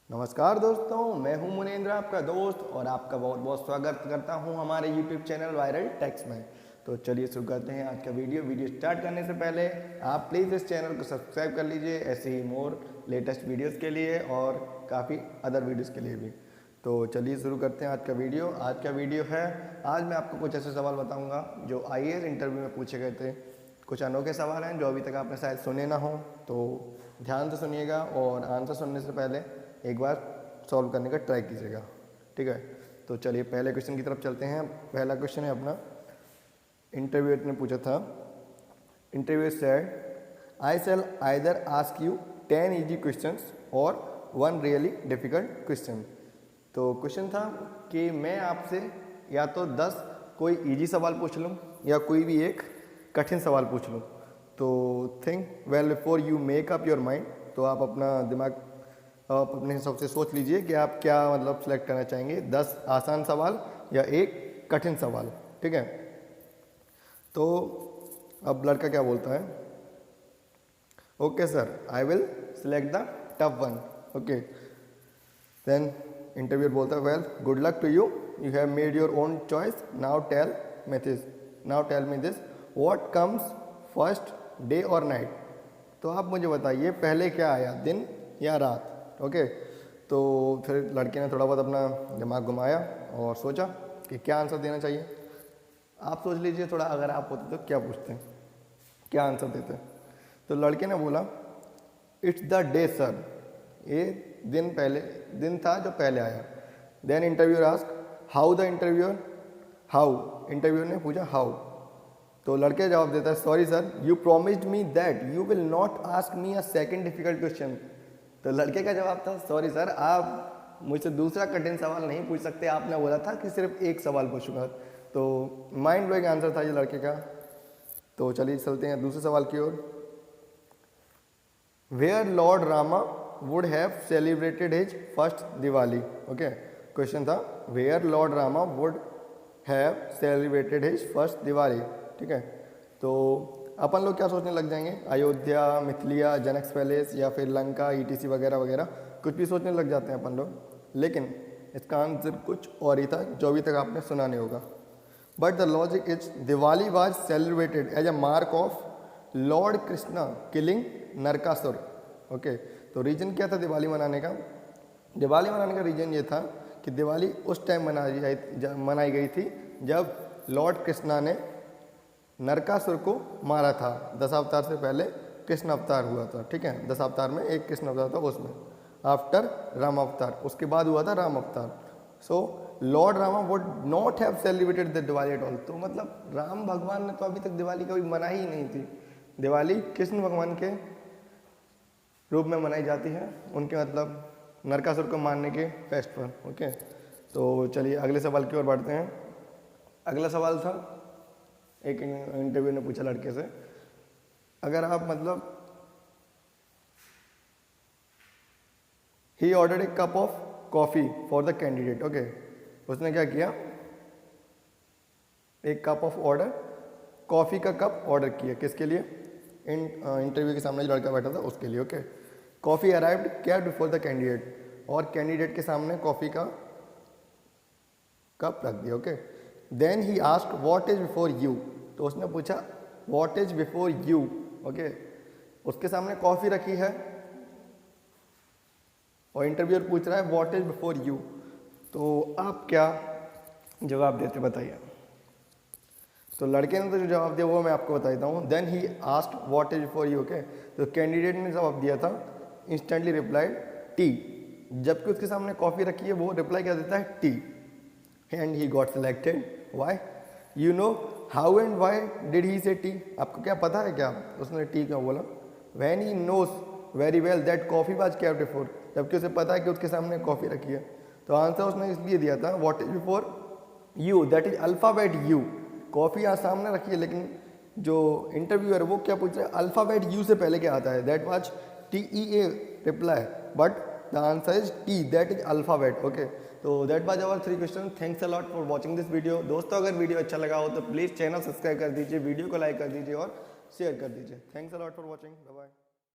नमस्कार दोस्तों, मैं हूं मुनेंद्र, आपका दोस्त, और आपका बहुत बहुत स्वागत करता हूं हमारे YouTube चैनल वायरल टेक्स में। तो चलिए शुरू करते हैं आज का वीडियो स्टार्ट करने से पहले आप प्लीज़ इस चैनल को सब्सक्राइब कर लीजिए ऐसे ही मोर लेटेस्ट वीडियोस के लिए और काफ़ी अदर वीडियोस के लिए भी। तो चलिए शुरू करते हैं आज का वीडियो। आज का वीडियो है, आज मैं आपको कुछ ऐसे सवाल बताऊँगा जो IAS इंटरव्यू में पूछे गए थे। कुछ अनोखे सवाल हैं जो अभी तक आपने शायद सुने ना हो, तो ध्यान से सुनिएगा और आंसर सुनने से पहले एक बार सॉल्व करने का ट्राई कीजिएगा, ठीक है। तो चलिए पहले क्वेश्चन की तरफ चलते हैं। पहला क्वेश्चन है अपना, इंटरव्यूअर ने पूछा था, interviewer said I shall either ask you 10 easy questions और 1 रियली डिफिकल्ट क्वेश्चन। तो क्वेश्चन था कि मैं आपसे या तो 10 कोई इजी सवाल पूछ लूँ या कोई भी एक कठिन सवाल पूछ लूँ। तो think well before you make up your mind. तो आप अपना दिमाग आप अपने हिसाब से सोच लीजिए कि आप क्या मतलब सेलेक्ट करना चाहेंगे, 10 आसान सवाल या एक कठिन सवाल, ठीक है। तो अब लड़का क्या बोलता है, okay sir I will select the tough one. Okay, then interviewer बोलता है well good luck to you, you have made your own choice, now tell me this what comes first, day और नाइट। तो आप मुझे बताइए पहले क्या आया, दिन या रात। ओके, तो फिर लड़के ने थोड़ा बहुत अपना दिमाग घुमाया और सोचा कि क्या आंसर देना चाहिए। आप सोच लीजिए थोड़ा, अगर आप होते तो क्या पूछते हैं, क्या आंसर देते। तो लड़के ने बोला इट्स द डे सर, ये दिन था जो पहले आया। Then interviewer ask how the interviewer ने पूछा हाउ। तो लड़के जवाब देता है sorry sir you promised me that you will not ask me a second difficult question. तो लड़के का जवाब था सॉरी सर आप मुझसे दूसरा कठिन सवाल नहीं पूछ सकते, आपने बोला था कि सिर्फ एक सवाल पूछूंगा। तो माइंड ब्लोइंग आंसर था ये लड़के का। तो चलिए चलते हैं दूसरे सवाल की ओर। Where Lord Rama would have celebrated his first Diwali. Okay, question था where Lord Rama would have celebrated his first Diwali, ठीक है। तो अपन लोग क्या सोचने लग जाएंगे, अयोध्या, मिथिलिया, जनक पैलेस या फिर लंका, ETC वगैरह वगैरह कुछ भी सोचने लग जाते हैं अपन लोग। लेकिन इसका आंसर कुछ और ही था जो अभी तक आपने सुना नहीं होगा। But the logic is Diwali was celebrated as a mark of lord Krishna killing Narakasura. Okay, तो रीजन क्या था दिवाली मनाने का? दिवाली मनाने का रीजन ये था कि दिवाली उस टाइम मनाई गई थी जब लॉर्ड कृष्णा ने नरकासुर को मारा था। दशावतार से पहले कृष्ण अवतार हुआ था, ठीक है। दशावतार में एक कृष्ण अवतार था, उसमें आफ्टर राम अवतार, उसके बाद हुआ था राम अवतार। So Lord Rama would not have celebrated the Diwali at all. तो मतलब राम भगवान ने तो अभी तक दिवाली कभी मनाई ही नहीं थी। दिवाली कृष्ण भगवान के रूप में मनाई जाती है, उनके मतलब नरकासुर को मारने के फेस्ट पर। ओके, तो चलिए अगले सवाल की ओर बढ़ते हैं। अगला सवाल था, एक इंटरव्यू ने पूछा लड़के से, अगर आप मतलब he ordered A cup of coffee for the candidate. Okay, उसने क्या किया, एक कप ऑफ ऑर्डर, कॉफ़ी का कप ऑर्डर किया, किसके लिए? इंटरव्यू के सामने जो लड़का बैठा था उसके लिए। Okay, coffee arrived kept before the candidate, और कैंडिडेट के सामने कॉफ़ी का कप रख दिया। Okay, then he asked what is before you. तो उसने पूछा what is before you. Okay, उसके सामने कॉफी रखी है और इंटरव्यूअर पूछ रहा है व्हाट इज बिफोर यू। तो आप क्या जवाब देते बताइए। तो लड़के ने तो जो जवाब दिया वो मैं आपको बता देता हूँ। Then he asked what is before you. Okay, तो कैंडिडेट ने जवाब दिया था इंस्टेंटली रिप्लाइड टी, जबकि उसके सामने कॉफी रखी है वो रिप्लाई क्या देता है T. And he got selected. Why? You know how and why did he say tea? आपको क्या पता है क्या उसने टी क्यों बोला? When he knows very well that coffee was kept before, जबकि उसे पता है कि उसके सामने कॉफ़ी रखी है। तो आंसर उसने इसलिए दिया था what is before you, that is alphabet U। Coffee यहाँ सामने रखी है, लेकिन जो इंटरव्यूअर वो क्या पूछ रहा है, अल्फ़ाबेट U से पहले क्या आता है? That was TEA reply, but the answer is T, that is alphabet. Okay, तो that was our 3 questions. Thanks a lot for watching this video. दोस्तों अगर वीडियो अच्छा लगा हो तो प्लीज़ चैनल सब्सक्राइब कर दीजिए, वीडियो को लाइक कर दीजिए और शेयर कर दीजिए। Thanks a lot for watching, bye bye.